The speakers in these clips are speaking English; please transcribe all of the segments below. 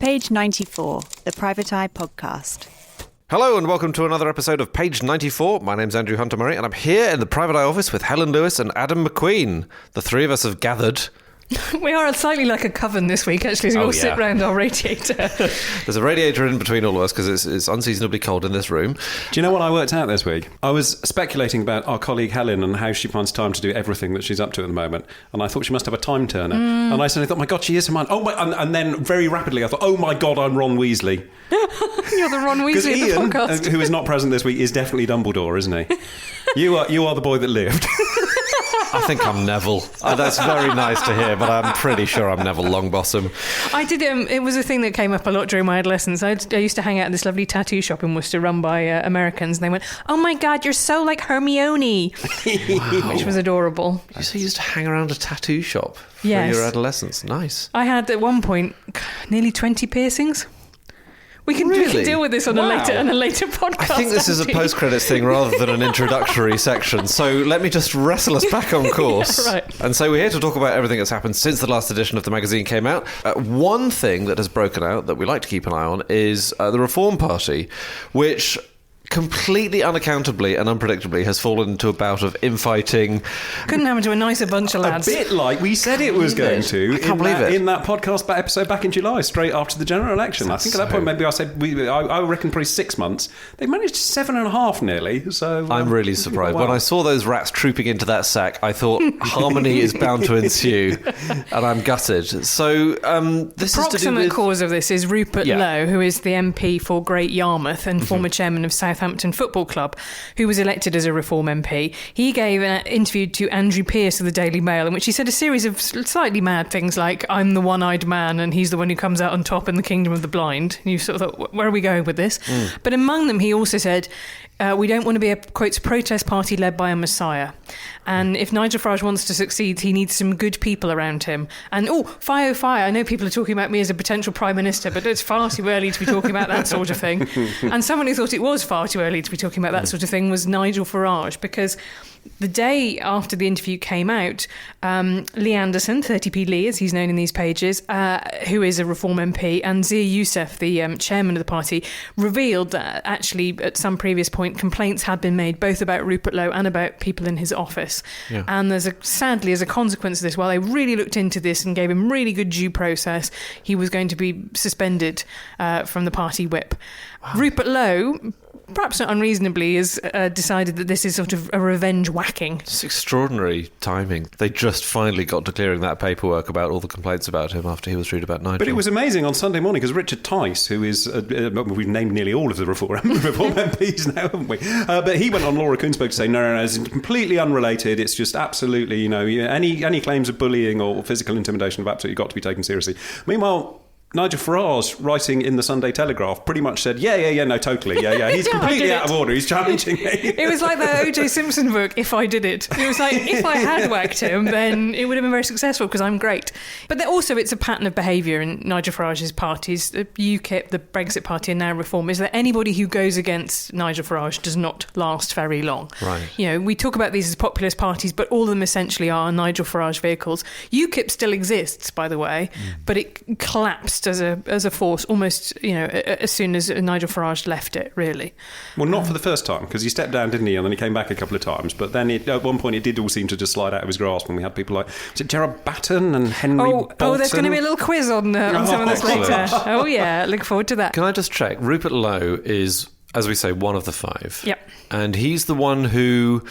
Page 94, the Private Eye Podcast. Hello and welcome to another episode of Page 94. My name's Andrew Hunter-Murray and I'm here in the Private Eye office with Helen Lewis and Adam McQueen. The three of us have gathered. We are slightly like a coven this week, actually, as we all sit round our radiator. There's a radiator in between all of us because it's unseasonably cold in this room. Do you know what I worked out this week? I was speculating about our colleague Helen and how she finds time to do everything that she's up to at the moment. And I thought she must have a time turner. And I suddenly thought, my God, she is a man. And then very rapidly I thought, oh my God, I'm Ron Weasley. You're the Ron Weasley of the podcast. Who is not present this week, is definitely Dumbledore, isn't he? You are the boy that lived. I think I'm Neville. That's very nice to hear, but I'm pretty sure I'm Neville Longbottom. I did. It was a thing that came up a lot during my adolescence. I used to hang out at this lovely tattoo shop in Worcester run by Americans, and they went, "Oh my God, you're so like Hermione," Wow. which was adorable. So you used to hang around a tattoo shop for your adolescence. Nice. I had at one point nearly 20 piercings. We can deal with this on a later podcast. I think this is a post-credits thing rather than an introductory section. So let me just wrestle us back on course. Yeah, right. And so we're here to talk about everything that's happened since the last edition of the magazine came out. One thing that has broken out that we like to keep an eye on is the Reform Party, which completely unaccountably and unpredictably has fallen into a bout of infighting. Couldn't happen to a nicer bunch of lads. A bit like we said it was going to. I can't believe it. In that podcast episode back in July, straight after the general election. I think at that point maybe I said, I reckon probably 6 months. They managed 7.5 nearly. So I'm really surprised. When I saw those rats trooping into that sack, I thought harmony is bound to ensue. And I'm gutted. So this is to do with... cause of this is Rupert Lowe, who is the MP for Great Yarmouth and former chairman of Southampton Football Club, who was elected as a Reform MP. He gave an interview to Andrew Pearce of the Daily Mail in which he said a series of slightly mad things like, I'm the one-eyed man and he's the one who comes out on top in the kingdom of the blind. And you sort of thought, where are we going with this? But among them, he also said, we don't want to be a, quotes, protest party led by a messiah. And if Nigel Farage wants to succeed, he needs some good people around him. And, fie, I know people are talking about me as a potential Prime Minister, but it's far too early to be talking about that sort of thing. And someone who thought it was far too early to be talking about that sort of thing was Nigel Farage, because the day after the interview came out, Lee Anderson, 30p Lee, as he's known in these pages, who is a Reform MP, and Zia Youssef, the chairman of the party, revealed that actually at some previous point complaints had been made both about Rupert Lowe and about people in his office. Yeah. And sadly, as a consequence of this, while they really looked into this and gave him really good due process, he was going to be suspended from the party whip. Wow. Rupert Lowe, perhaps not unreasonably, has decided that this is sort of a revenge whacking. It's extraordinary timing. They just finally got to clearing that paperwork about all the complaints about him after he was treated about Nigel. But it was amazing on Sunday morning because Richard Tice, who is, we've named nearly all of the Reform MPs now, haven't we? But he went on Laura Kuenssberg to say, no, it's completely unrelated. It's just absolutely, any claims of bullying or physical intimidation have absolutely got to be taken seriously. Meanwhile, Nigel Farage, writing in the Sunday Telegraph, pretty much said, no, totally, He's completely out of order. He's challenging me. It was like the O.J. Simpson book, If I Did It. It was like, if I had whacked him, then it would have been very successful because I'm great. But also it's a pattern of behaviour in Nigel Farage's parties. The UKIP, the Brexit Party, and now Reform, is that anybody who goes against Nigel Farage does not last very long. Right. We talk about these as populist parties, but all of them essentially are Nigel Farage vehicles. UKIP still exists, by the way, but it collapsed as a force almost, as soon as Nigel Farage left it, really. Well, not for the first time, because he stepped down, didn't he? And then he came back a couple of times. But then at one point it did all seem to just slide out of his grasp when we had people like, was it Gerard Batten and Henry Bolton? Oh, there's going to be a little quiz on some of this later. Oh, yeah, look forward to that. Can I just check? Rupert Lowe is, as we say, one of the five. Yep. And he's the one who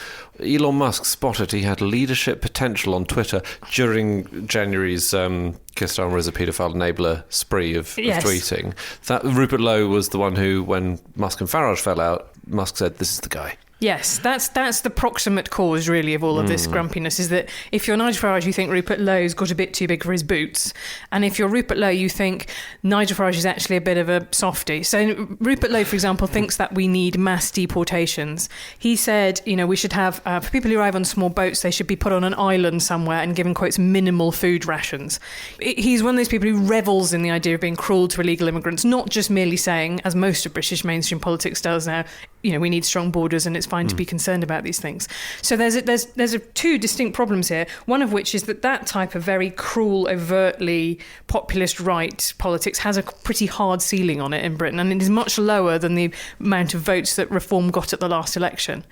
Elon Musk spotted. He had leadership potential on Twitter during January's Keir Starmer is a paedophile enabler spree of tweeting. That Rupert Lowe was the one who, when Musk and Farage fell out, Musk said, this is the guy. Yes, that's the proximate cause, really, of all of this grumpiness, is that if you're Nigel Farage, you think Rupert Lowe's got a bit too big for his boots. And if you're Rupert Lowe, you think Nigel Farage is actually a bit of a softie. So Rupert Lowe, for example, thinks that we need mass deportations. He said, we should have, for people who arrive on small boats, they should be put on an island somewhere and given, quotes, minimal food rations. He's one of those people who revels in the idea of being cruel to illegal immigrants, not just merely saying, as most of British mainstream politics does now, we need strong borders and it's fine to be concerned about these things. So there's two distinct problems here. One of which is that type of very cruel, overtly populist right politics has a pretty hard ceiling on it in Britain, and it is much lower than the amount of votes that Reform got at the last election.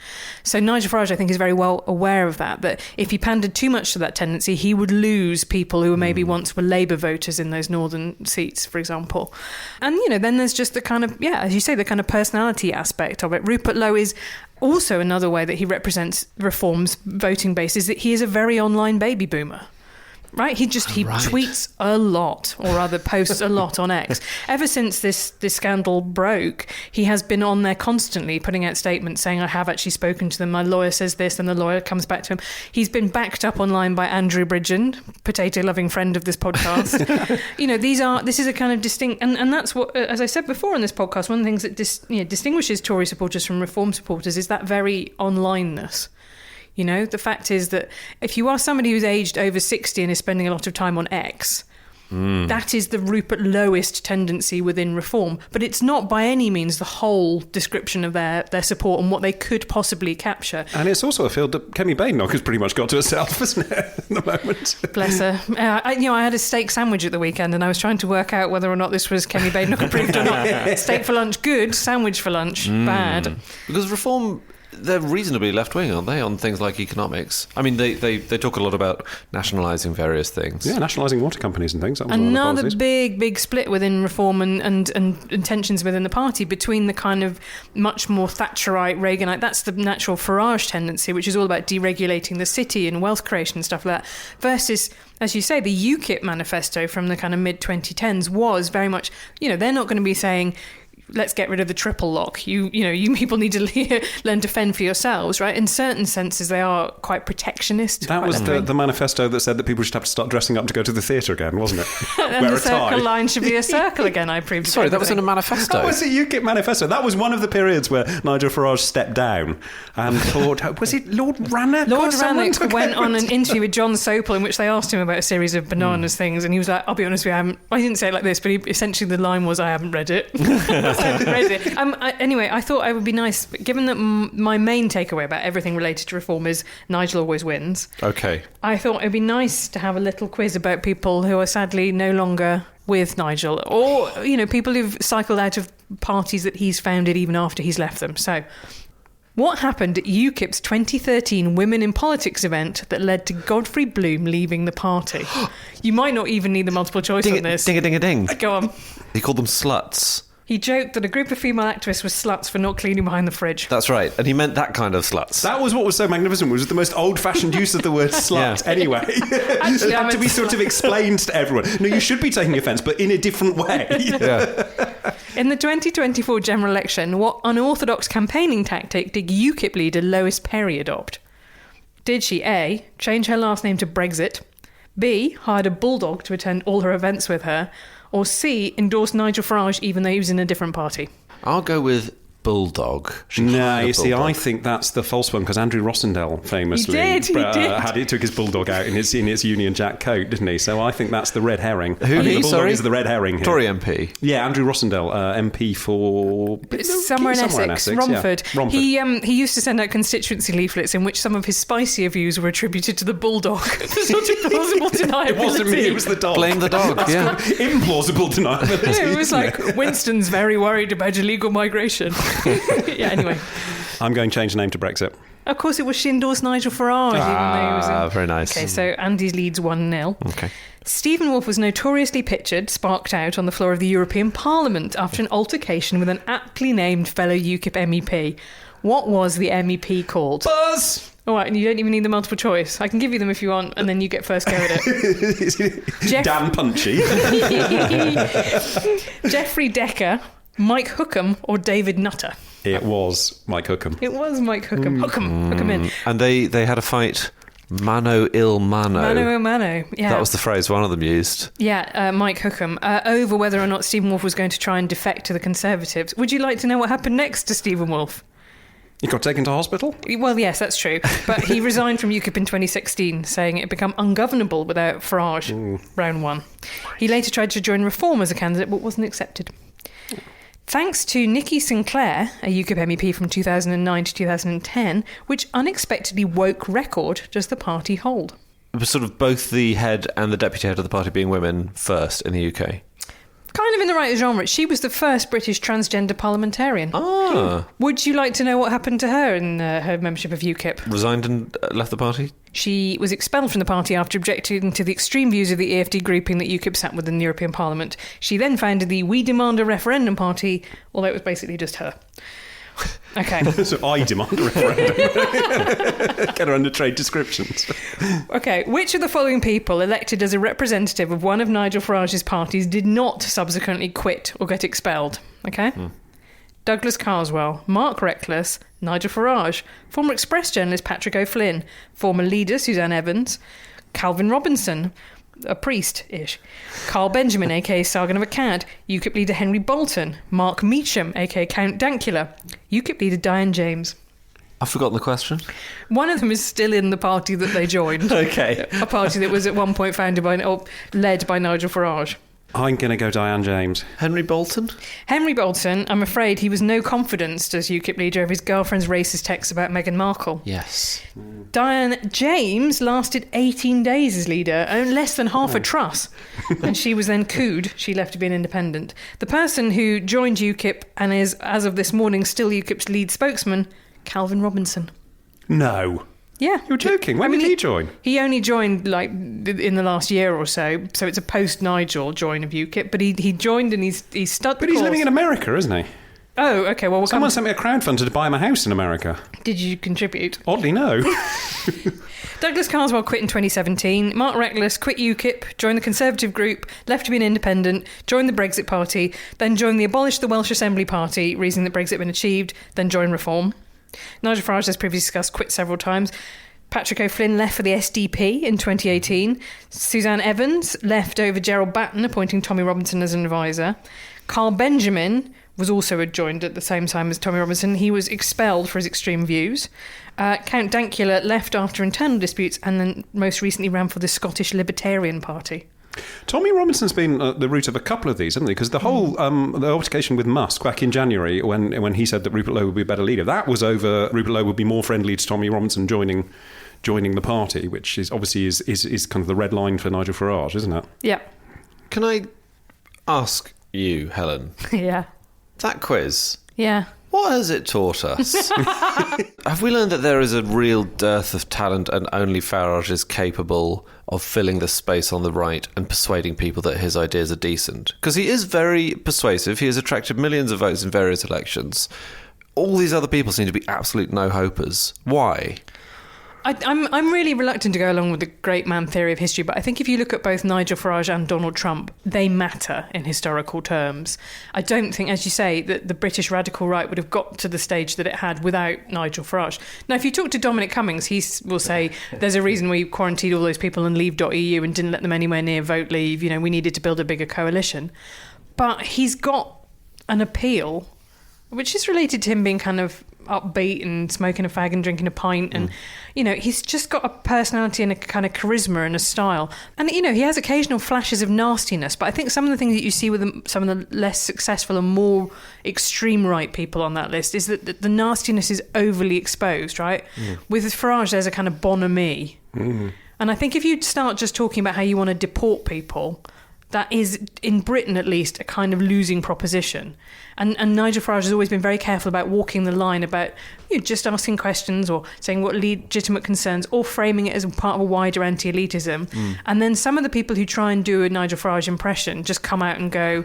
So Nigel Farage, I think, is very well aware of that if he pandered too much to that tendency, he would lose people who maybe once were Labour voters in those northern seats, for example. And, then there's just the kind of, as you say, the kind of personality aspect of it. Rupert Lowe is also another way that he represents Reform's voting base is that he is a very online baby boomer. Right? He tweets a lot, or rather posts a lot on X. Ever since this scandal broke, he has been on there constantly putting out statements saying, I have actually spoken to them, my lawyer says this, and the lawyer comes back to him. He's been backed up online by Andrew Bridgen, potato-loving friend of this podcast. This is a kind of distinct, and that's what, as I said before on this podcast, one of the things that distinguishes Tory supporters from Reform supporters is that very onlineness. The fact is that if you are somebody who's aged over 60 and is spending a lot of time on X, that is the Rupert Lowest tendency within Reform. But it's not by any means the whole description of their support and what they could possibly capture. And it's also a field that Kemi Badenoch has pretty much got to herself, isn't it, at the moment? Bless her. I had a steak sandwich at the weekend and I was trying to work out whether or not this was Kemi Badenoch approved or not. Steak for lunch, good. Sandwich for lunch, bad. Because Reform... They're reasonably left-wing, aren't they, on things like economics? I mean, they talk a lot about nationalising various things. Yeah, nationalising water companies and things. That was another big split within Reform and tensions within the party between the kind of much more Thatcherite, Reaganite, that's the natural Farage tendency, which is all about deregulating the city and wealth creation and stuff like that, versus... As you say, the UKIP manifesto from the kind of mid-2010s was very much, they're not going to be saying... let's get rid of the triple lock. You people need to learn to fend for yourselves, right? In certain senses, they are quite protectionist. That was the manifesto that said that people should have to start dressing up to go to the theatre again, wasn't it? And the circle line should be a circle again, I proved. Sorry, that was in a manifesto. That was a UKIP manifesto. That was one of the periods where Nigel Farage stepped down and thought, was it Lord Rannoch? Lord Rannoch went on an interview with John Sopel in which they asked him about a series of bananas things, and he was like, I'll be honest with you, I didn't say it like this, but essentially the line was, I haven't read it. Anyway, I thought it would be nice, given that my main takeaway about everything related to Reform is Nigel always wins. Okay. I thought it would be nice to have a little quiz about people who are sadly no longer with Nigel, or, people who've cycled out of parties that he's founded even after he's left them. So, what happened at UKIP's 2013 Women in Politics event that led to Godfrey Bloom leaving the party? You might not even need the multiple choice on this. Ding-a-ding-a-ding. Go on. He called them sluts. He joked that a group of female activists were sluts for not cleaning behind the fridge. That's right, and he meant that kind of sluts. That was what was so magnificent, was the most old-fashioned use of the word slut anyway. Actually, it had to be sort of explained to everyone. No, you should be taking offence, but in a different way. Yeah. In the 2024 general election, what unorthodox campaigning tactic did UKIP leader Lois Perry adopt? Did she A, change her last name to Brexit, B, hired a bulldog to attend all her events with her, or C, endorsed Nigel Farage even though he was in a different party? I'll go with bulldog. No, you see, I think that's the false one, because Andrew Rossendale famously took his bulldog out in his Union Jack coat, didn't he? So I think that's the red herring. Who the bulldog is the red herring here. Tory MP? Yeah, Andrew Rossendale, MP for... Somewhere in Essex, Romford. Yeah, Romford. He used to send out constituency leaflets in which some of his spicier views were attributed to the bulldog. Sort of plausible deniability. It wasn't me, it was the dog. Blame the dog, yeah. Implausible deniability. Yeah, it was like, Winston's very worried about illegal migration. Yeah, anyway. I'm going to change the name to Brexit. Of course, it was she endorsed Nigel Farage. Very nice. Okay, so Andy's leads 1-0. Okay. Stephen Wolfe was notoriously pictured, sparked out on the floor of the European Parliament after an altercation with an aptly named fellow UKIP MEP. What was the MEP called? Buzz! All right, and you don't even need the multiple choice. I can give you them if you want, and then you get first go at it. Dan Punchy. Jeffrey Decker, Mike Hookham, or David Nutter? It was Mike Hookham. It was Mike Hookham. Hookham in. And they had a fight, mano il mano. Mano il mano, yeah. That was the phrase one of them used. Yeah, Mike Hookham, over whether or not Stephen Wolfe was going to try and defect to the Conservatives. Would you like to know what happened next to Stephen Wolfe? He got taken to hospital? Well, yes, that's true. But he resigned from UKIP in 2016, saying it had become ungovernable without Farage, round one. He later tried to join Reform as a candidate, but wasn't accepted. Thanks to Nikki Sinclair, a UKIP MEP from 2009 to 2010, which unexpectedly woke record does the party hold? It was sort of both the head and the deputy head of the party being women first in the UK. Kind of in the right genre. She was the first British transgender parliamentarian. Ah. Would you like to know what happened to her in her membership of UKIP? Resigned and left the party? She was expelled from the party after objecting to the extreme views of the EFD grouping that UKIP sat with in the European Parliament. She then founded the We Demand a Referendum party, although it was basically just her. Okay. So I demand a referendum. Get her under trade descriptions. Okay, which of the following people elected as a representative of one of Nigel Farage's parties did not subsequently quit or get expelled? Okay? Douglas Carswell, Mark Reckless, Nigel Farage, former Express journalist Patrick O'Flynn, former leader Suzanne Evans, Calvin Robinson, a priest-ish, Carl Benjamin, a.k.a. Sargon of Akkad, UKIP leader Henry Bolton, Mark Meacham, a.k.a. Count Dankula, UKIP leader Diane James. I've forgotten the question. One of them is still in the party that they joined. Okay. A party that was at one point founded by, or led by Nigel Farage. I'm going to go Diane James. Henry Bolton? Henry Bolton, I'm afraid he was no confidence as UKIP leader of his girlfriend's racist texts about Meghan Markle. Yes. Diane James lasted 18 days as leader, less than half a truss. And she was then cooed. She left to be an independent. The person who joined UKIP and is, as of this morning, still UKIP's lead spokesman, Calvin Robinson. No. Yeah. You're joking. When did he join? He only joined in the last year or so it's a post-Nigel join of UKIP, but he joined and he's stuck the But he's course. living in America, isn't he? Oh, okay, well, Someone sent me a crowdfunder to buy him a house in America. Did you contribute? Oddly, no. Douglas Carswell quit in 2017. Mark Reckless quit UKIP, joined the Conservative group, left to be an independent, joined the Brexit Party, then joined the Abolish the Welsh Assembly Party, reason that Brexit had been achieved, then joined Reform. Nigel Farage, as previously discussed, quit several times. Patrick O'Flynn left for the SDP in 2018. Suzanne Evans left over Gerald Batten, appointing Tommy Robinson as an advisor. Carl Benjamin was also joined at the same time as Tommy Robinson. He was expelled for his extreme views. Count Dankula left after internal disputes and then most recently ran for the Scottish Libertarian Party. Tommy Robinson's been the root of a couple of these, hasn't he? Because the whole the altercation with Musk back in January, when he said that Rupert Lowe would be a better leader, that was over Rupert Lowe would be more friendly to Tommy Robinson joining the party, which is obviously is kind of the red line for Nigel Farage, isn't it? Yeah. Can I ask you, Helen? Yeah. That quiz. Yeah. What has it taught us? Have we learned that there is a real dearth of talent and only Farage is capable of filling the space on the right and persuading people that his ideas are decent? Because he is very persuasive. He has attracted millions of votes in various elections. All these other people seem to be absolute no-hopers. Why? I'm really reluctant to go along with the great man theory of history, but I think if you look at both Nigel Farage and Donald Trump, they matter in historical terms. I don't think, as you say, that the British radical right would have got to the stage that it had without Nigel Farage. Now, if you talk to Dominic Cummings, he will say there's a reason we quarantined all those people in Leave.eu and didn't let them anywhere near vote leave. You know, we needed to build a bigger coalition. But he's got an appeal, which is related to him being kind of upbeat and smoking a fag and drinking a pint and you know, he's just got a personality and a kind of charisma and a style, and you know, he has occasional flashes of nastiness, but I think some of the things that you see with some of the less successful and more extreme right people on that list is that the nastiness is overly exposed, right? With Farage there's a kind of bonhomie, and I think if you start just talking about how you want to deport people, that is, in Britain at least, a kind of losing proposition. And Nigel Farage has always been very careful about walking the line about just asking questions or saying what legitimate concerns or framing it as part of a wider anti-elitism. And then some of the people who try and do a Nigel Farage impression just come out and go,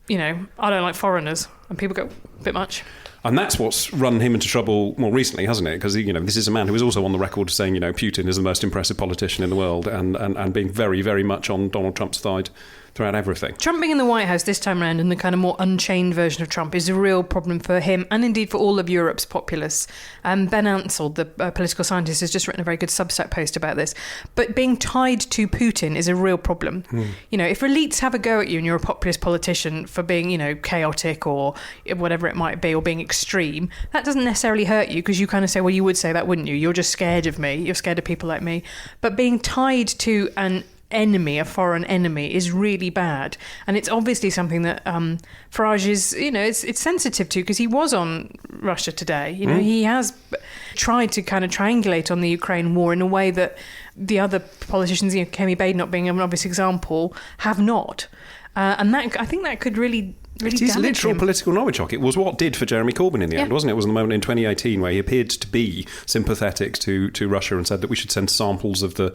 you know, I don't like foreigners. And people go, a bit much. And that's what's run him into trouble more recently, hasn't it? Because, you know, this is a man who is also on the record saying, you know, Putin is the most impressive politician in the world and being very, very much on Donald Trump's side throughout everything. Trump being in the White House this time around and the kind of more unchained version of Trump is a real problem for him and indeed for all of Europe's populists. Ben Ansell, the political scientist, has just written a very good Substack post about this. But being tied to Putin is a real problem. You know, if elites have a go at you and you're a populist politician for being, you know, chaotic or whatever it might be, or being extreme, that doesn't necessarily hurt you because you kind of say, well, you would say that, wouldn't you? You're just scared of me. You're scared of people like me. But being tied to an enemy, a foreign enemy, is really bad. And it's obviously something that Farage is, it's sensitive to, because he was on Russia Today. He has tried to kind of triangulate on the Ukraine war in a way that the other politicians, Kemi Badenoch being an obvious example, have not. And that, I think that could really it is literal political Novichok. It was what did for Jeremy Corbyn in the end, wasn't it? It was the moment in 2018 where he appeared to be sympathetic to Russia and said that we should send samples of the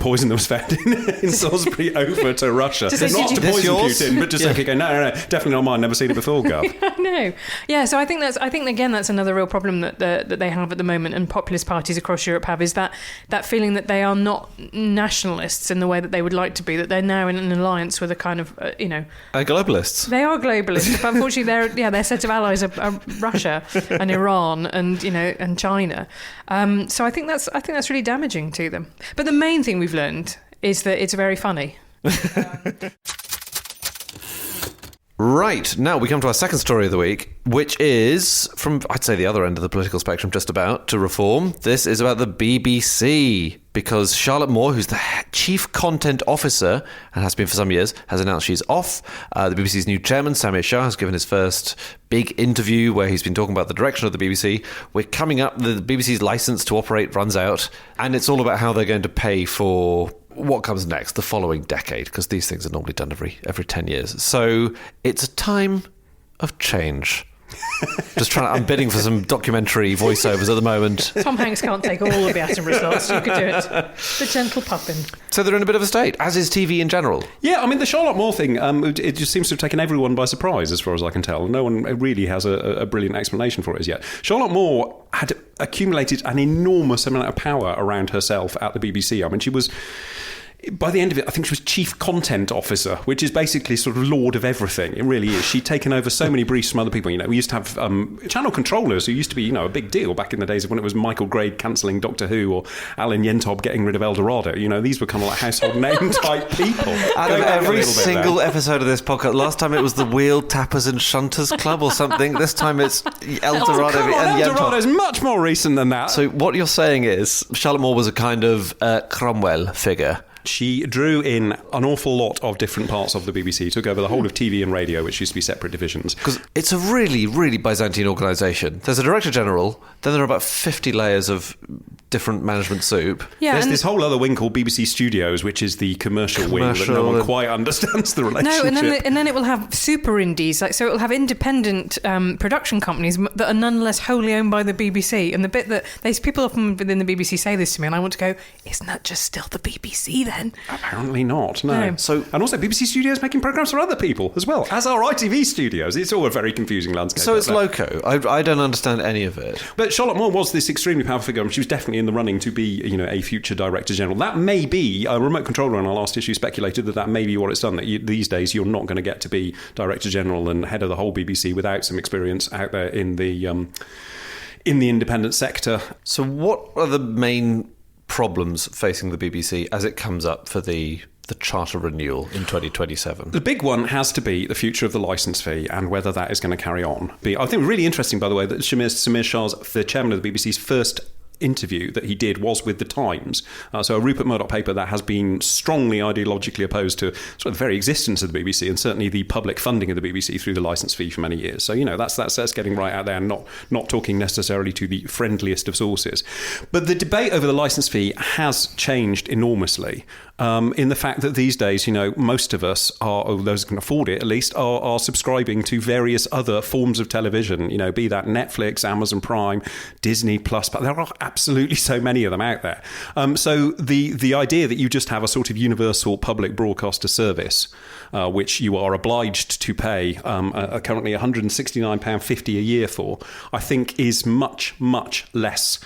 poison that was found in Salisbury over to Russia. Not to poison Putin, but just go, no, definitely not mine. Never seen it before, Gov. I know. Yeah, so I think again that's another real problem that they have at the moment, and populist parties across Europe have, is that feeling that they are not nationalists in the way that they would like to be. That they're now in an alliance with a kind of globalists. They are globalists, but unfortunately their set of allies are Russia and Iran and China. So I think that's really damaging to them. But the main thing we've learned is that it's very funny. Right, now we come to our second story of the week, which is from, I'd say, the other end of the political spectrum, just about, to reform. This is about the BBC, because Charlotte Moore, who's the chief content officer, and has been for some years, has announced she's off. The BBC's new chairman, Samir Shah, has given his first big interview where he's been talking about the direction of the BBC. We're coming up, the BBC's licence to operate runs out, and it's all about how they're going to pay for what comes next, the following decade, because these things are normally done every 10 years. So it's a time of change. I'm bidding for some documentary voiceovers at the moment. Tom Hanks can't take all of the Attenborough slots. You could do it. The Gentle Puffin. So they're in a bit of a state, as is TV in general. Yeah, I mean, the Charlotte Moore thing, it just seems to have taken everyone by surprise, as far as I can tell. No one really has a brilliant explanation for it as yet. Charlotte Moore had accumulated an enormous amount of power around herself at the BBC. I mean, she was... By the end of it, I think she was chief content officer, which is basically sort of lord of everything. It really is. She'd taken over so many briefs from other people. We used to have channel controllers who used to be, a big deal back in the days of when it was Michael Grade cancelling Doctor Who or Alan Yentob getting rid of El Dorado. These were kind of like household name type people. Out of every single episode of this podcast, last time it was the Wheel Tappers and Shunters Club or something. This time it's El Dorado and Yentob. El Dorado is much more recent than that. So what you're saying is Charlotte Moore was a kind of Cromwell figure. She drew in an awful lot of different parts of the BBC, took over the whole of TV and radio, which used to be separate divisions. Because it's a really, really Byzantine organisation. There's a Director General, then there are about 50 layers of different management soup. Yeah, there's this whole other wing called BBC Studios, which is the commercial wing that no one quite understands the relationship. No, and then it will have super indies, so it will have independent production companies that are nonetheless wholly owned by the BBC. And the bit that people often within the BBC say this to me, and I want to go, isn't that just still the BBC then? Apparently not, no. And also BBC Studios making programmes for other people as well, as are ITV Studios. It's all a very confusing landscape. So it's loco. I don't understand any of it. But Charlotte Moore was this extremely powerful figure, and she was definitely in the running to be, a future Director General. That may be, a remote controller in our last issue speculated that may be what it's done, that these days you're not going to get to be Director General and head of the whole BBC without some experience out there in the independent sector. So what are the main problems facing the BBC as it comes up for the charter renewal in 2027? The big one has to be the future of the licence fee and whether that is going to carry on. I think really interesting, by the way, that Samir Shah's, the chairman of the BBC's first interview that he did was with The Times. So a Rupert Murdoch paper that has been strongly ideologically opposed to sort of the very existence of the BBC and certainly the public funding of the BBC through the licence fee for many years. So, that's getting right out there and not talking necessarily to the friendliest of sources. But the debate over the licence fee has changed enormously. In the fact that these days, most of us are, or those who can afford it at least, are subscribing to various other forms of television, be that Netflix, Amazon Prime, Disney Plus, but there are absolutely so many of them out there. So the idea that you just have a sort of universal public broadcaster service, which you are obliged to pay currently £169.50 a year for, I think is much, much less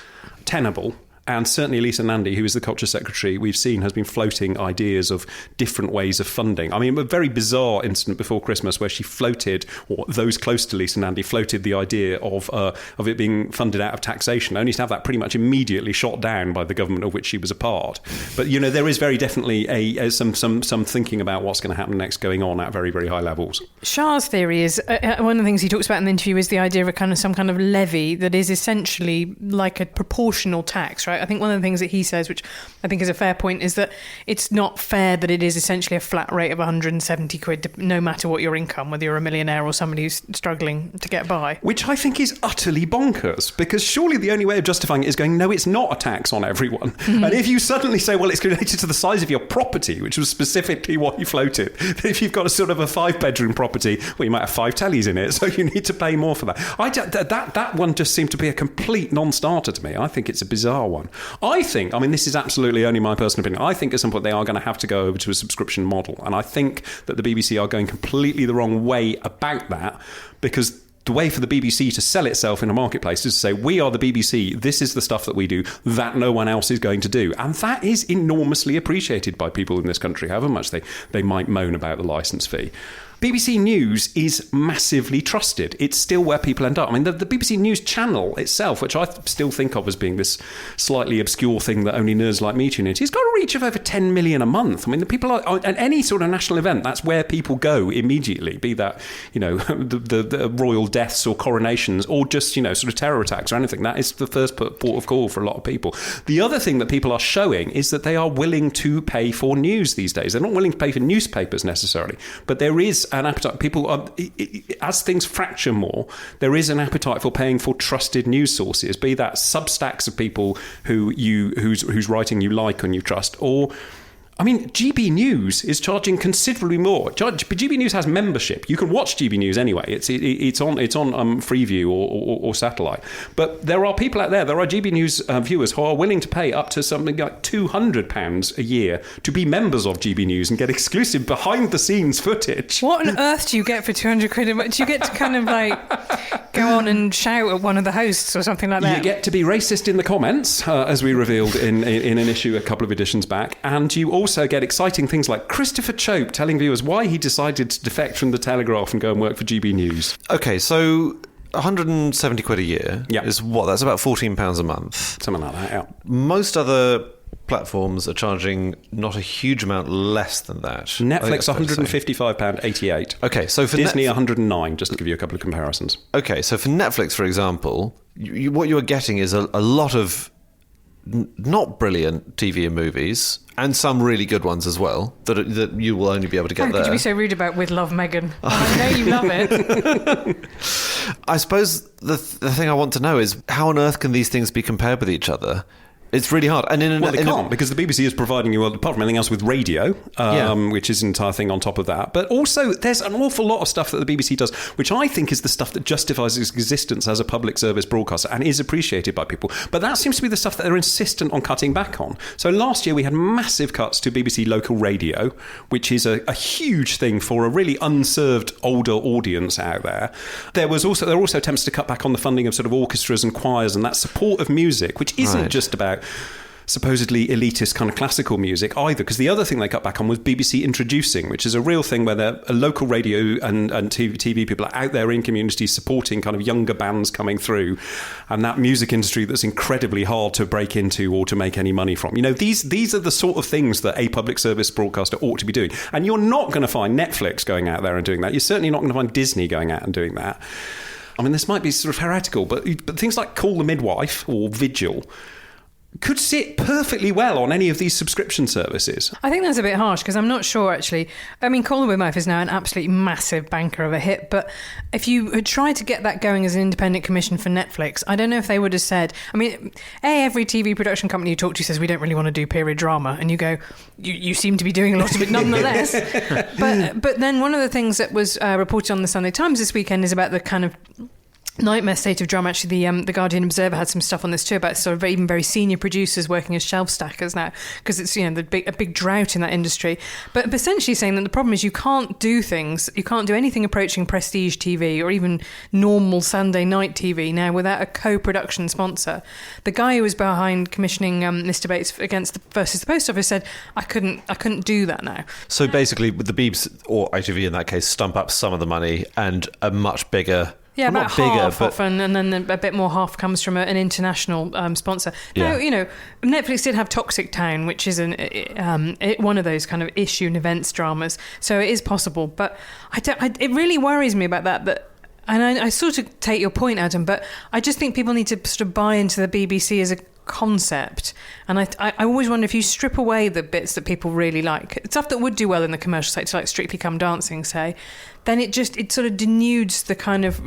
tenable. And certainly Lisa Nandy, who is the Culture Secretary, we've seen has been floating ideas of different ways of funding. I mean, a very bizarre incident before Christmas where she floated, or those close to Lisa Nandy floated the idea of it being funded out of taxation, only to have that pretty much immediately shot down by the government of which she was a part. But, there is very definitely some thinking about what's going to happen next going on at very, very high levels. Shah's theory is, one of the things he talks about in the interview is the idea of some kind of levy that is essentially like a proportional tax, right? website, I think one of the things that he says, which I think is a fair point, is that it's not fair that it is essentially a flat rate of 170 quid, no matter what your income, whether you're a millionaire or somebody who's struggling to get by. Which I think is utterly bonkers, because surely the only way of justifying it is going, no, it's not a tax on everyone. Mm-hmm. And if you suddenly say, well, it's related to the size of your property, which was specifically what he floated, if you've got a sort of a 5-bedroom property, well, you might have 5 tellies in it, so you need to pay more for that. That one just seemed to be a complete non-starter to me. I think it's a bizarre one. This is absolutely only my personal opinion. I think at some point they are going to have to go over to a subscription model. And I think that the BBC are going completely the wrong way about that, because the way for the BBC to sell itself in a marketplace is to say, we are the BBC, this is the stuff that we do that no one else is going to do. And that is enormously appreciated by people in this country, however much they might moan about the licence fee. BBC News is massively trusted. It's still where people end up. I mean, the BBC News channel itself, which I still think of as being this slightly obscure thing that only nerds like me tune into, it's got a reach of over 10 million a month. I mean, the people are at any sort of national event, that's where people go immediately, be that, the royal deaths or coronations or just, sort of terror attacks or anything. That is the first port of call for a lot of people. The other thing that people are showing is that they are willing to pay for news these days. They're not willing to pay for newspapers necessarily, but there is an appetite. People are, as things fracture more, there is an appetite for paying for trusted news sources, be that substacks of people whose writing you like and you trust, or GB News is charging considerably more. GB News has membership. You can watch GB News anyway. It's on Freeview or satellite. But there are people out there. There are GB News viewers who are willing to pay up to something like £200 a year to be members of GB News and get exclusive behind-the-scenes footage. What on earth do you get for 200 quid? Do you get to kind of go on and shout at one of the hosts or something like that? You get to be racist in the comments, as we revealed in an issue a couple of editions back, and you also get exciting things like Christopher Chope telling viewers why he decided to defect from the Telegraph and go and work for GB News. Okay, so 170 quid a year is what? That's about £14 a month. Something like that, yeah. Most other platforms are charging not a huge amount less than that. Netflix £155.88. Okay, so for Disney £109, just to give you a couple of comparisons. Okay, so for Netflix, for example, what you're getting is a lot of not brilliant TV and movies, and some really good ones as well, that you will only be able to get there. How could you be so rude about With Love, Meghan? I know you love it. I suppose the thing I want to know is, how on earth can these things be compared with each other? It's really hard. And they can't, because the BBC is providing you, apart from anything else, with radio, which is an entire thing on top of that. But also, there's an awful lot of stuff that the BBC does, which I think is the stuff that justifies its existence as a public service broadcaster and is appreciated by people. But that seems to be the stuff that they're insistent on cutting back on. So last year we had massive cuts to BBC local radio, which is a huge thing for a really unserved older audience out there. There were also attempts to cut back on the funding of sort of orchestras and choirs and that support of music, which isn't just about supposedly elitist kind of classical music either, because the other thing they cut back on was BBC Introducing, which is a real thing where a local radio and TV people are out there in communities supporting kind of younger bands coming through, and that music industry that's incredibly hard to break into or to make any money from. These are the sort of things that a public service broadcaster ought to be doing, and you're not going to find Netflix going out there and doing that. You're certainly not going to find Disney going out and doing that. I mean, this might be sort of heretical, but things like Call the Midwife or Vigil could sit perfectly well on any of these subscription services. I think that's a bit harsh, because I'm not sure, actually. I mean, Call the Midwife is now an absolutely massive banker of a hit, but if you had tried to get that going as an independent commission for Netflix, I don't know if they would have said... I mean, every TV production company you talk to says, we don't really want to do period drama, and you go, you seem to be doing a lot of it nonetheless. But then one of the things that was reported on the Sunday Times this weekend is about the kind of nightmare state of drama. Actually, the Guardian Observer had some stuff on this too, about sort of even very senior producers working as shelf stackers now, because it's a big drought in that industry. But essentially saying that the problem is you can't do anything approaching prestige TV or even normal Sunday night TV now without a co-production sponsor. The guy who was behind commissioning this debate versus the Post Office said, I couldn't do that now. So basically, with the Beebs, or ITV in that case, stump up some of the money and a much bigger... Yeah, about half often, and then a bit more half comes from an international sponsor. Now, Netflix did have Toxic Town, which is one of those kind of issue and events dramas, so it is possible. But it really worries me about that. And I sort of take your point, Adam, but I just think people need to sort of buy into the BBC as a concept. And I always wonder, if you strip away the bits that people really like, stuff that would do well in the commercial sector, like Strictly Come Dancing, say, then it sort of denudes the kind of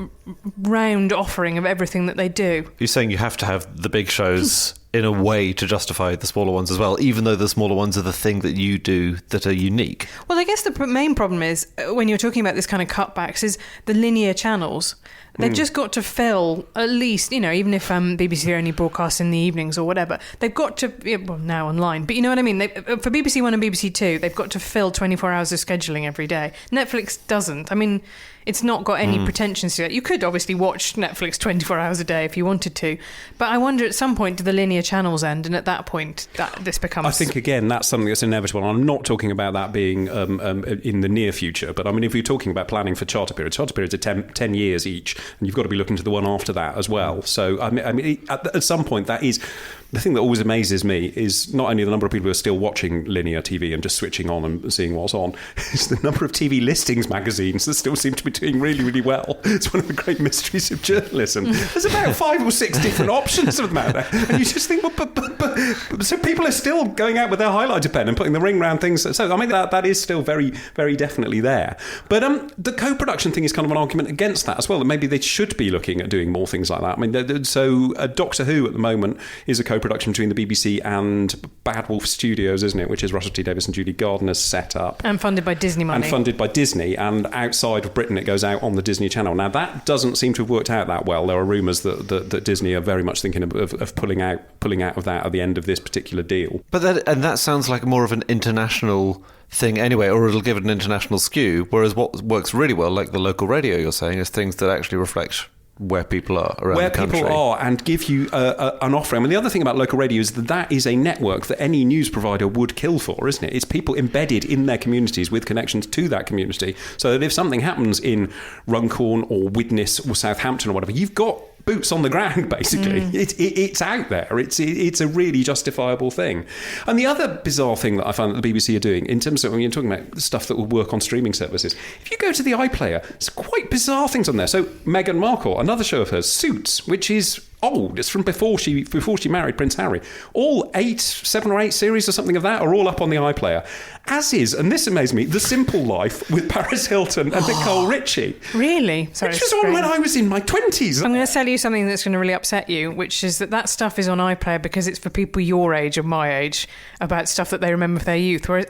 round offering of everything that they do. You're saying you have to have the big shows in a way to justify the smaller ones as well, even though the smaller ones are the thing that you do that are unique. Well, I guess the main problem is, when you're talking about this kind of cutbacks, is the linear channels. They've just got to fill, at least, even if BBC only broadcasts in the evenings or whatever, they've got to, well, now online, but you know what I mean? For BBC One and BBC Two, they've got to fill 24 hours of scheduling every day. Netflix doesn't. I mean, it's not got any pretensions to it. You could obviously watch Netflix 24 hours a day if you wanted to, but I wonder, at some point, do the linear channels end, and at that point, this becomes... I think, again, that's something that's inevitable. I'm not talking about that being in the near future, but I mean, if you're talking about planning for charter periods are 10 years each, and you've got to be looking to the one after that as well. So, I mean, at some point, that is... The thing that always amazes me is not only the number of people who are still watching linear TV and just switching on and seeing what's on, it's the number of TV listings magazines that still seem to be doing really, really well. It's one of the great mysteries of journalism. There's about 5 or 6 different options of them out there. And you just think, well, but so people are still going out with their highlighter pen and putting the ring round things. So, I mean, that is still very, very definitely there. But the co-production thing is kind of an argument against that as well, that maybe they should be looking at doing more things like that. I mean, so Doctor Who at the moment is a co-production between the BBC and Bad Wolf Studios, isn't it? Which is Russell T Davies and Judy Gardner's set up. And funded by Disney money. And funded by Disney. And outside of Britain, it goes out on the Disney Channel. Now, that doesn't seem to have worked out that well. There are rumours that Disney are very much thinking of pulling out of that at the end of this particular deal. But that sounds like more of an international thing anyway, or it'll give it an international skew, whereas what works really well, like the local radio you're saying, is things that actually reflect where people are around the country. Where people are, and give you an offering. I mean, the other thing about local radio is that is a network that any news provider would kill for, isn't it? It's people embedded in their communities with connections to that community, so that if something happens in Runcorn or Widnes or Southampton or whatever, you've got boots on the ground, basically. It's out there. It's a really justifiable thing. And the other bizarre thing that I find that the BBC are doing, in terms of when you're talking about stuff that will work on streaming services, if you go to the iPlayer, there's quite bizarre things on there. So Meghan Markle, another show of hers, Suits, which is old. It's from before she married Prince Harry. All 7 or 8 series or something of that are all up on the iPlayer. As is, and this amazed me, The Simple Life with Paris Hilton and Nicole Richie. Really? Sorry, which was on when I was in my 20s. I'm going to tell you something that's going to really upset you, which is that stuff is on iPlayer because it's for people your age and my age, about stuff that they remember from their youth, whereas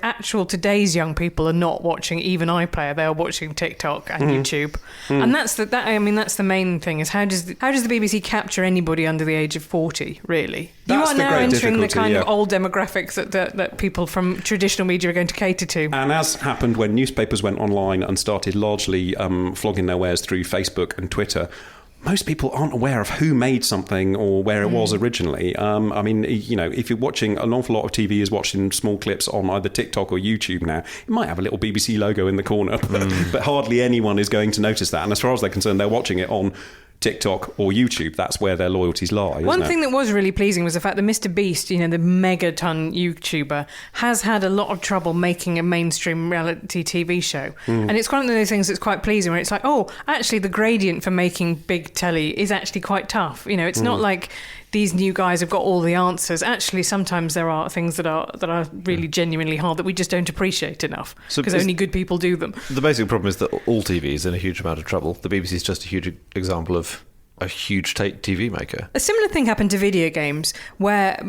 today's young people are not watching even iPlayer, they are watching TikTok and YouTube. And that's the main thing, is how does the BBC capture anybody under the age of 40, really? That's you are now entering the kind of old demographics that people from traditional media are going to cater to. And as happened when newspapers went online and started largely flogging their wares through Facebook and Twitter, most people aren't aware of who made something or where it was originally. I mean, if you're watching, an awful lot of TV is watching small clips on either TikTok or YouTube now. It might have a little BBC logo in the corner, but hardly anyone is going to notice that. And as far as they're concerned, they're watching it on TikTok or YouTube. That's where their loyalties lie. One thing that was really pleasing was the fact that Mr. Beast, the megaton YouTuber, has had a lot of trouble making a mainstream reality TV show. And it's one of those things that's quite pleasing, where it's like, oh, actually the gradient for making big telly is actually quite tough. It's not like these new guys have got all the answers. Actually, sometimes there are things that are really genuinely hard that we just don't appreciate enough, because only good people do them. The basic problem is that all TV is in a huge amount of trouble. The BBC is just a huge example of a huge TV maker. A similar thing happened to video games, where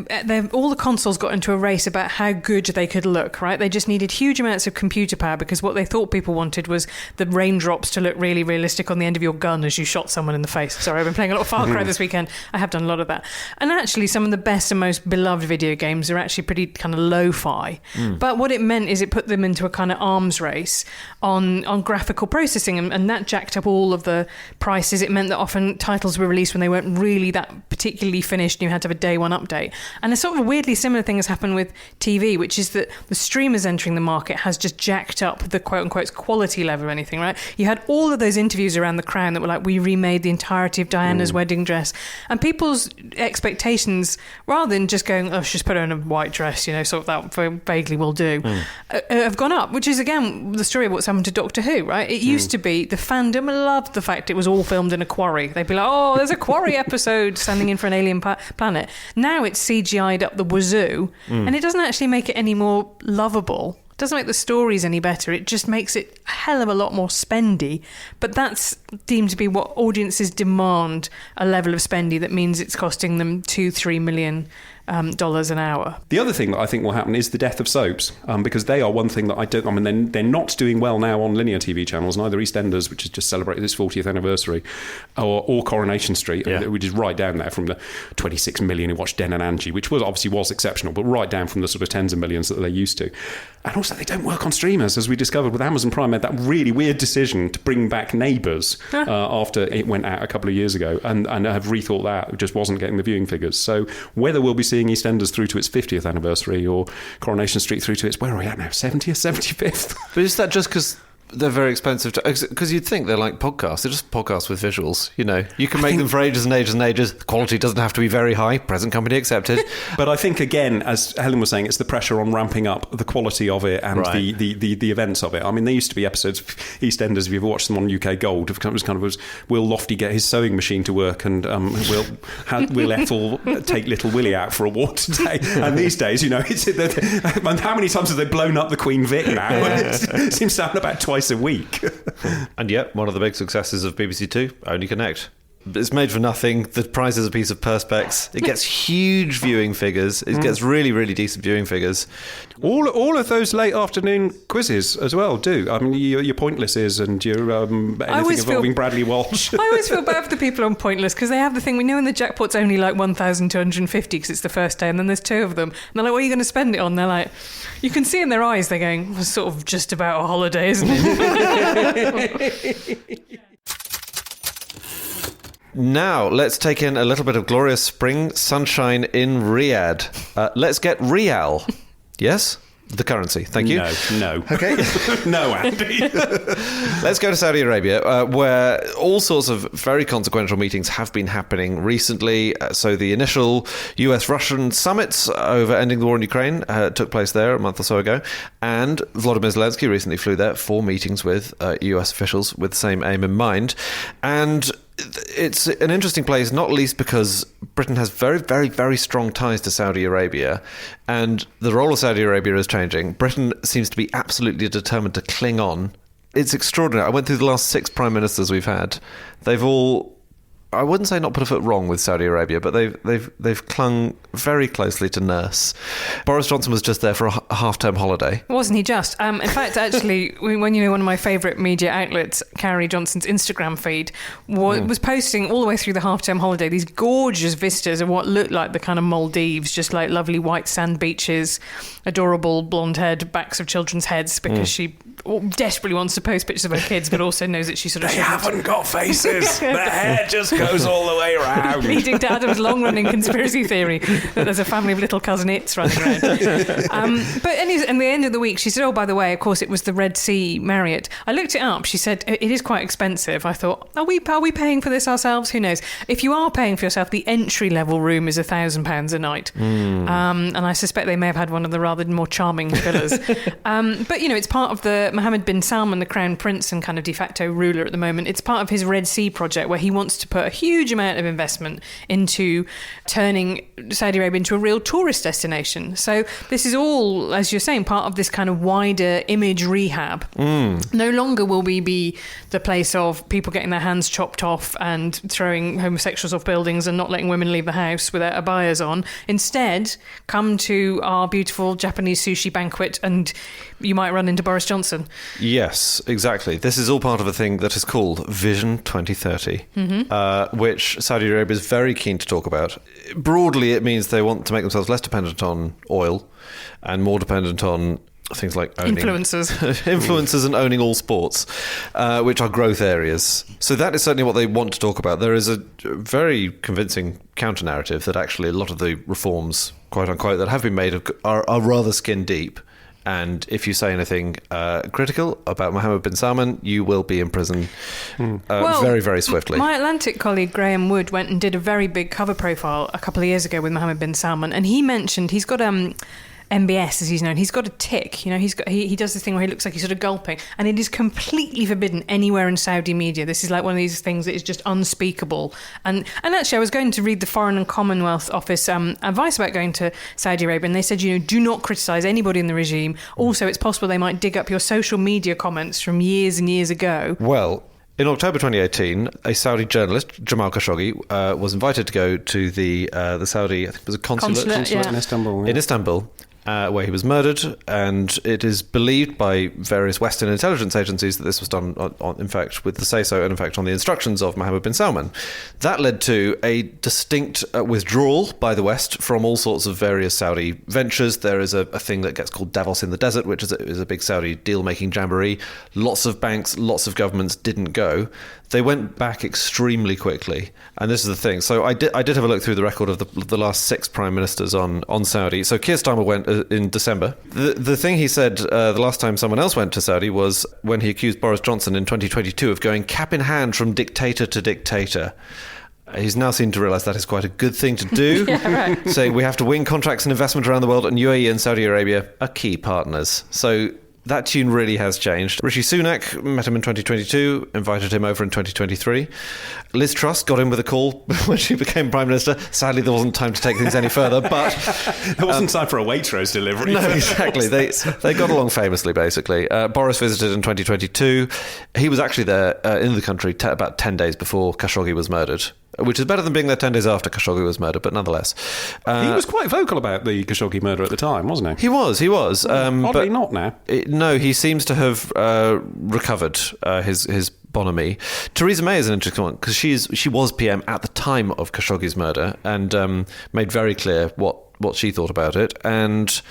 all the consoles got into a race about how good they could look, right? They just needed huge amounts of computer power, because what they thought people wanted was the raindrops to look really realistic on the end of your gun as you shot someone in the face. Sorry, I've been playing a lot of Far Cry this weekend. I have done a lot of that. And actually, some of the best and most beloved video games are actually pretty kind of lo-fi. But what it meant is it put them into a kind of arms race on graphical processing, and that jacked up all of the prices. It meant that often titles were released when they weren't really that particularly finished, and you had to have a day one update. And a sort of weirdly similar thing has happened with TV, which is that the streamers entering the market has just jacked up the quote-unquote quality level of anything, right? You had all of those interviews around The Crown that were like, we remade the entirety of Diana's wedding dress, and people's expectations, rather than just going, oh, she's put her in a white dress, sort of that vaguely will do, have gone up, which is, again, the story of what's happened to Doctor Who, right? It used to be, the fandom loved the fact it was all filmed in a quarry. They'd be like, oh, there's a quarry episode standing in for an alien planet. Now it's CGI'd up the wazoo, and it doesn't actually make it any more lovable. It doesn't make the stories any better. It just makes it a hell of a lot more spendy. But that's deemed to be what audiences demand, a level of spendy that means it's costing them $2-3 million dollars an hour. The other thing that I think will happen is the death of soaps, because they are one thing that they're not doing well now on linear TV channels, neither EastEnders, which has just celebrated its 40th anniversary, or Coronation Street, which is right down there from the 26 million who watched Den and Angie, which was exceptional, but right down from the sort of tens of millions that they're used to. And also they don't work on streamers, as we discovered with Amazon Prime made that really weird decision to bring back Neighbours after it went out a couple of years ago, and have rethought that. It just wasn't getting the viewing figures. So whether we'll be seeing EastEnders through to its 50th anniversary or Coronation Street through to its, where are we at now, 70th, 75th? But is that just because they're very expensive? Because you'd think they're like podcasts. They're just podcasts with visuals, you know. You can make them for ages and ages and ages. The quality doesn't have to be very high. Present company accepted. But I think, again, as Helen was saying, it's the pressure on ramping up the quality of it and the events of it. I mean, there used to be episodes of EastEnders, if you've ever watched them on UK Gold, it was Will Lofty get his sewing machine to work, and Will Ethel take little Willie out for a walk today. And these days, you know, how many times have they blown up the Queen Vic now? It seems to happen about twice a week. And yet, one of the big successes of BBC Two, Only Connect. It's made for nothing. The price is a piece of Perspex. It gets huge viewing figures. It gets really, really decent viewing figures. All of those late afternoon quizzes as well do. I mean, your Pointlesses and your anything involving Bradley Walsh. I always feel bad for the people on Pointless, because they have the thing, we know when the jackpot's only like 1,250 because it's the first day, and then there's two of them. And they're like, what are you going to spend it on? And they're like, you can see in their eyes, they're going, it's sort of just about a holiday, isn't it? Now, let's take in a little bit of glorious spring sunshine in Riyadh. Let's get Rial. Yes? The currency. Thank you. No. Okay. No, Andy. Let's go to Saudi Arabia, where all sorts of very consequential meetings have been happening recently. So the initial US-Russian summits over ending the war in Ukraine took place there a month or so ago. And Volodymyr Zelensky recently flew there for meetings with US officials with the same aim in mind. And it's an interesting place, not least because Britain has very, very, very strong ties to Saudi Arabia, and the role of Saudi Arabia is changing. Britain seems to be absolutely determined to cling on. It's extraordinary. I went through the last 6 prime ministers we've had. They've all, I wouldn't say not put a foot wrong with Saudi Arabia, but they've clung very closely to nurse. Boris Johnson was just there for a half-term holiday. Wasn't he just? In fact, actually, when one of my favourite media outlets, Carrie Johnson's Instagram feed, was posting all the way through the half-term holiday these gorgeous vistas of what looked like the kind of Maldives, just like lovely white sand beaches, adorable blonde-haired backs of children's heads, because she desperately wants to post pictures of her kids, but also knows that she sort of haven't got faces. Their hair just goes all the way around. Leading to Adam's long-running conspiracy theory that there's a family of little cousin Its running around. But anyways, at the end of the week, she said, oh, by the way, of course, it was the Red Sea Marriott. I looked it up. She said, it is quite expensive. I thought, are we paying for this ourselves? Who knows? If you are paying for yourself, the entry-level room is £1,000 a night. And I suspect they may have had one of the rather more charming villas. But, you know, it's part of the Mohammed bin Salman, the Crown Prince and kind of de facto ruler at the moment. It's part of his Red Sea project, where he wants to put a huge amount of investment into turning Saudi Arabia into a real tourist destination. So this is all, as you're saying, part of this kind of wider image rehab. No longer will we be the place of people getting their hands chopped off and throwing homosexuals off buildings and not letting women leave the house without abayas on. Instead, come to our beautiful Japanese sushi banquet and you might run into Boris Johnson. Yes, exactly. This is all part of a thing that is called Vision 2030, which Saudi Arabia is very keen to talk about. Broadly, it means they want to make themselves less dependent on oil and more dependent on things like owning influencers and owning all sports, which are growth areas. So that is certainly what they want to talk about. There is a very convincing counter-narrative that actually a lot of the reforms, quote unquote, that have been made are rather skin deep. And if you say anything critical about Mohammed bin Salman, you will be in prison very, very swiftly. My Atlantic colleague Graham Wood went and did a very big cover profile a couple of years ago with Mohammed bin Salman, and he mentioned he's got MBS, as he's known, he's got a tick. You know, he does this thing where he looks like he's sort of gulping, and it is completely forbidden anywhere in Saudi media. This is like one of these things that is just unspeakable. And actually, I was going to read the Foreign and Commonwealth Office advice about going to Saudi Arabia, and they said, you know, do not criticise anybody in the regime. Also, it's possible they might dig up your social media comments from years and years ago. Well, in October 2018, a Saudi journalist, Jamal Khashoggi, was invited to go to the Saudi, I think it was a consulate yeah. in Istanbul. Yeah. In Istanbul, where he was murdered, and it is believed by various Western intelligence agencies that this was done, in fact, with the say-so and, in fact, on the instructions of Mohammed bin Salman. That led to a distinct withdrawal by the West from all sorts of various Saudi ventures. There is a thing that gets called Davos in the Desert, which is a big Saudi deal-making jamboree. Lots of banks, lots of governments didn't go. They went back extremely quickly, and this is the thing. So I did have a look through the record of the last 6 prime ministers on Saudi. So Keir Starmer went in December. The thing he said the last time someone else went to Saudi was when he accused Boris Johnson in 2022 of going cap in hand from dictator to dictator. He's now seemed to realise that is quite a good thing to do. Yeah, right. Saying we have to win contracts and investment around the world, and UAE and Saudi Arabia are key partners. So that tune really has changed. Rishi Sunak met him in 2022, invited him over in 2023. Liz Truss got in with a call when she became Prime Minister. Sadly, there wasn't time to take things any further, but there wasn't time for a Waitrose delivery. No, exactly. They got along famously, basically. Boris visited in 2022. He was actually there in the country about 10 days before Khashoggi was murdered, which is better than being there 10 days after Khashoggi was murdered, but nonetheless. He was quite vocal about the Khashoggi murder at the time, wasn't he? He was. Oddly but not now. No, he seems to have recovered his bonhomie. Theresa May is an interesting one, because she was PM at the time of Khashoggi's murder, and made very clear what she thought about it. And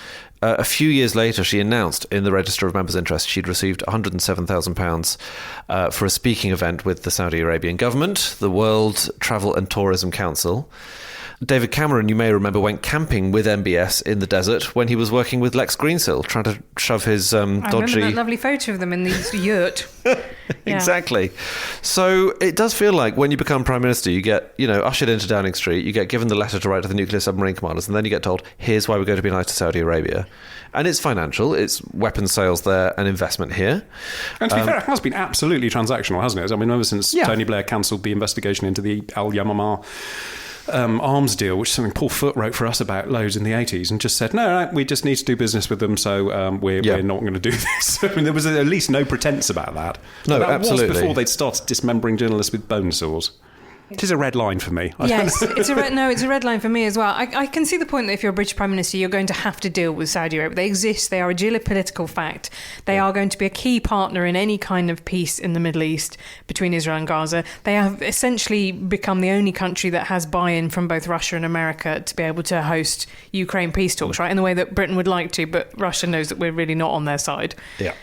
a few years later, she announced in the Register of Members' Interest she'd received £107,000 for a speaking event with the Saudi Arabian government, the World Travel and Tourism Council. David Cameron, you may remember, went camping with MBS in the desert when he was working with Lex Greensill, trying to shove his I dodgy... remember that lovely photo of them in the yurt. Exactly. So it does feel like when you become Prime Minister, you get, ushered into Downing Street, you get given the letter to write to the nuclear submarine commanders, and then you get told, here's why we're going to be nice to Saudi Arabia. And it's financial, it's weapons sales there and investment here. And to be fair, it has been absolutely transactional, hasn't it? I mean, ever since Tony Blair cancelled the investigation into the Al Yamamah arms deal, which is something Paul Foote wrote for us about loads in the 80s, and just said, no, we just need to do business with them, so we're not going to do this. I mean, there was at least no pretense about that. No, that absolutely. was before they'd started dismembering journalists with bone saws. It is a red line for me. Yes, it's a red line for me as well. I can see the point that if you're a British Prime Minister, you're going to have to deal with Saudi Arabia. They exist. They are a geopolitical fact. They are going to be a key partner in any kind of peace in the Middle East between Israel and Gaza. They have essentially become the only country that has buy-in from both Russia and America to be able to host Ukraine peace talks, right, in the way that Britain would like to, but Russia knows that we're really not on their side. Yeah.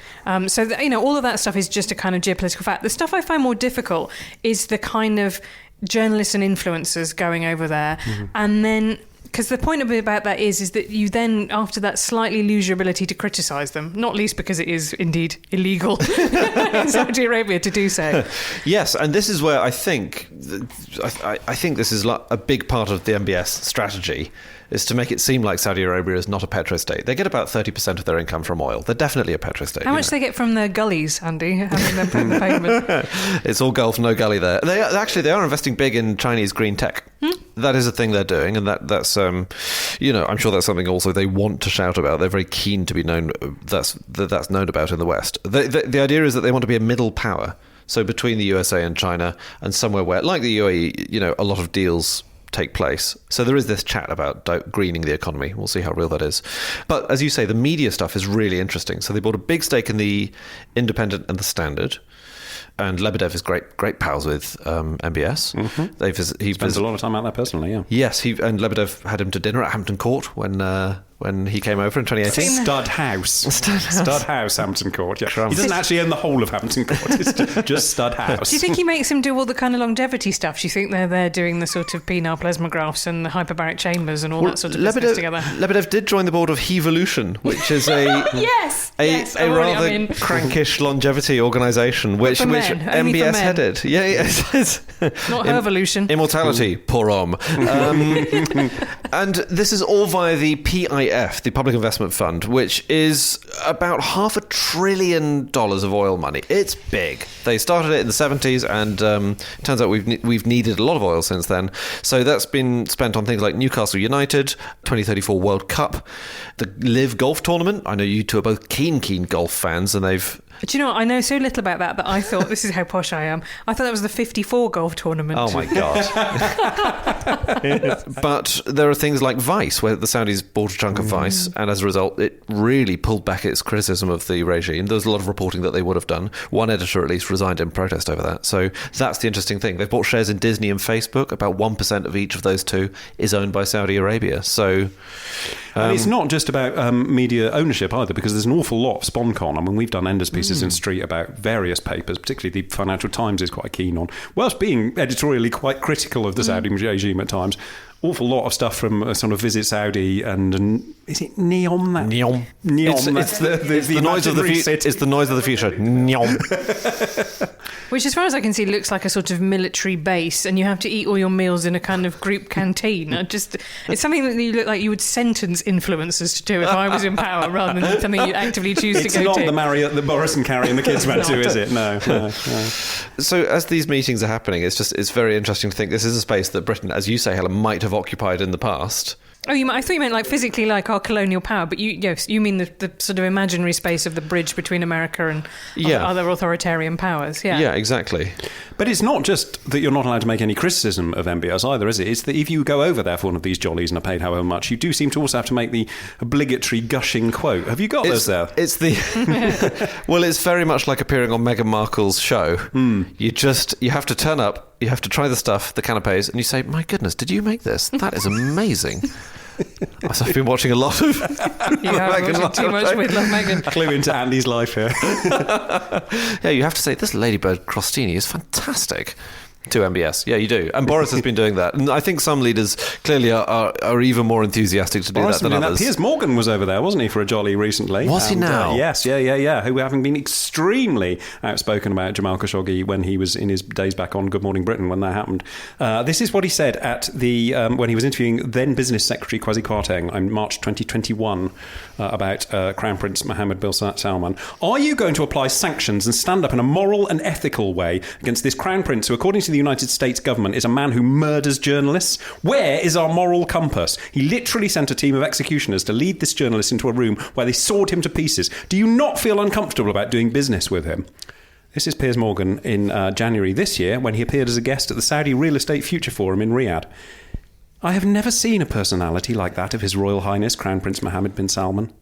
So, all of that stuff is just a kind of geopolitical fact. The stuff I find more difficult is the kind of journalists and influencers going over there, and then because the point about that is that you then after that slightly lose your ability to criticise them, not least because it is indeed illegal in Saudi Arabia to do so. Yes, and this is where I think this is a big part of the MBS strategy, is to make it seem like Saudi Arabia is not a petro-state. They get about 30% of their income from oil. They're definitely a petro-state. How much they get from their gullies, Andy? Having them put the pavement. It's all Gulf, no gully there. They are investing big in Chinese green tech. That is a thing they're doing, and that's I'm sure that's something also they want to shout about. They're very keen to be known. That's known about in the West. The idea is that they want to be a middle power. So between the USA and China, and somewhere where, like the UAE, a lot of deals take place. So there is this chat about greening the economy. We'll see how real that is. But as you say, the media stuff is really interesting. So they bought a big stake in the Independent and the Standard. And Lebedev is great pals with MBS. Mm-hmm. He spends a lot of time out there personally, yeah. Yes, and Lebedev had him to dinner at Hampton Court when he came over in 2018. Stud House, Hampton Court. Yeah. He doesn't actually own the whole of Hampton Court. It's just Stud House. Do you think he makes him do all the kind of longevity stuff? Do you think they're there doing the sort of penile plasmographs and the hyperbaric chambers and all that sort of business together? Lebedev did join the board of Hevolution, which is a rather crankish longevity organisation, which MBS headed. Yeah, not Hervolution. Immortality, poor homme. And this is all via the PIE PIF, the Public Investment Fund, which is about $500 billion of oil money. It's big. They started it in the 70s, and turns out we've needed a lot of oil since then. So that's been spent on things like Newcastle United, 2034 World Cup, the Live Golf Tournament. I know you two are both keen golf fans, and they've... Do you know what? I know so little about that I thought, this is how posh I am, I thought that was the 54 golf tournament. Oh my God. But there are things like Vice, where the Saudis bought a chunk of Vice, and as a result, it really pulled back its criticism of the regime. There was a lot of reporting that they would have done. One editor at least resigned in protest over that. So that's the interesting thing. They've bought shares in Disney and Facebook. About 1% of each of those two is owned by Saudi Arabia. So... and it's not just about media ownership either, because there's an awful lot of SponCon. I mean, we've done endless pieces in Street about various papers, particularly the Financial Times is quite keen on, whilst being editorially quite critical of the Saudi regime at times. Awful lot of stuff from sort of Visit Saudi and is it Neom? Neom. It's the noise of the future. It's the noise of the future. Neom. Which, as far as I can see, looks like a sort of military base, and you have to eat all your meals in a kind of group canteen. It's something that you look like you would sentence influencers to do if I was in power, rather than something you actively choose to go to. It's not the Marriott that Boris and Carrie and the kids went to, is it? No. So as these meetings are happening, it's very interesting to think this is a space that Britain, as you say, Helen, might have occupied in the past. Oh, I thought you meant like physically, like our colonial power, but you mean the sort of imaginary space of the bridge between America and other authoritarian powers. Yeah, exactly. But it's not just that you're not allowed to make any criticism of MBS either, is it? It's that if you go over there for one of these jollies and are paid however much, you do seem to also have to make the obligatory gushing quote. Have you got those there? It's well, it's very much like appearing on Meghan Markle's show. You have to turn up. You have to try the stuff, the canapes, and you say, "My goodness, did you make this? That is amazing." I've been watching a lot of... You have watching too much with Love Meghan. Clue into Andy's life here. Yeah, you have to say, this Ladybird crostini is fantastic. To MBS. Yeah, you do. And Boris has been doing that. And I think some leaders clearly are even more enthusiastic to do Boris that than others. Piers Morgan was over there, wasn't he, for a jolly recently? Was he now? Yes, yeah. Who, having been extremely outspoken about Jamal Khashoggi when he was in his days back on Good Morning Britain when that happened. This is what he said at the when he was interviewing then Business Secretary Kwasi Kwarteng in March 2021 about Crown Prince Mohammed bin Salman. Are you going to apply sanctions and stand up in a moral and ethical way against this Crown Prince who, according to the United States government, is a man who murders journalists? Where is our moral compass? He literally sent a team of executioners to lead this journalist into a room where they sawed him to pieces. Do you not feel uncomfortable about doing business with him? This is Piers Morgan in January this year when he appeared as a guest at the Saudi Real Estate Future Forum in Riyadh. I have never seen a personality like that of His Royal Highness Crown Prince Mohammed bin Salman.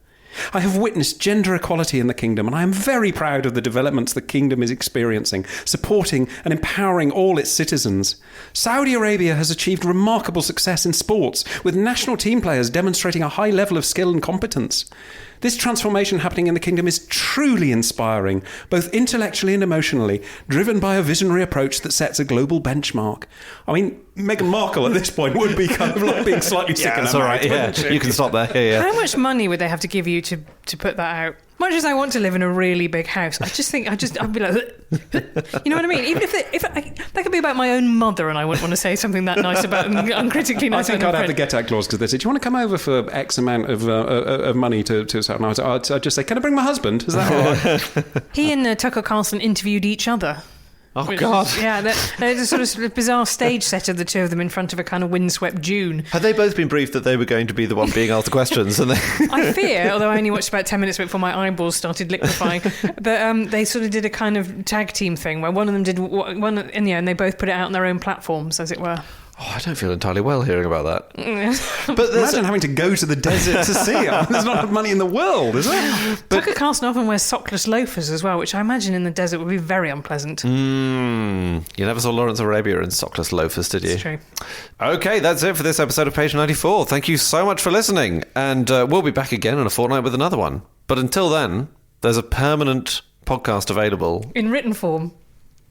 I have witnessed gender equality in the kingdom, and I am very proud of the developments the kingdom is experiencing, supporting and empowering all its citizens. Saudi Arabia has achieved remarkable success in sports, with national team players demonstrating a high level of skill and competence. This transformation happening in the kingdom is truly inspiring, both intellectually and emotionally, driven by a visionary approach that sets a global benchmark. I mean, Meghan Markle at this point would be kind of like being slightly sick in her right. Yeah, you can stop there. Yeah. How much money would they have to give you to put that out? Much as I want to live in a really big house, I'd be like, you know what I mean? Even if that could be about my own mother, and I wouldn't want to say something that nice about uncritically nice. I think I'd have the get out clause because they said, "Do you want to come over for X amount of money to a certain?" I'd just say, "Can I bring my husband?" Is that all right? He and Tucker Carlson interviewed each other. Oh, God. There's a sort of bizarre stage set of the two of them in front of a kind of windswept dune. Had they both been briefed that they were going to be the one being asked the questions? And I fear, although I only watched about 10 minutes before my eyeballs started liquefying, that they sort of did a kind of tag team thing where one of them did one in the end, they both put it out on their own platforms, as it were. Oh, I don't feel entirely well hearing about that. But imagine having to go to the desert to see it. There's not enough money in the world, is there? Tucker Carlson often wears sockless loafers as well, which I imagine in the desert would be very unpleasant. You never saw Lawrence of Arabia in sockless loafers, did you? It's true. Okay, that's it for this episode of Page 94. Thank you so much for listening. And we'll be back again in a fortnight with another one. But until then, there's a permanent podcast available. In written form.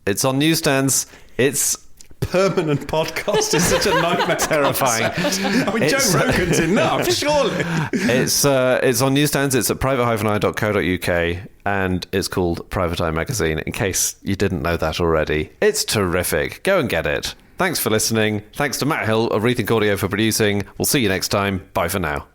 It's on newsstands. It's... permanent podcast is such a nightmare. Terrifying. I mean, Joe Rogan's enough, surely. It's on newsstands. It's at private-eye.co.uk, and it's called Private Eye Magazine, in case you didn't know that already. It's terrific. Go and get it. Thanks for listening. Thanks to Matt Hill of Rethink Audio for producing. We'll see you next time. Bye for now.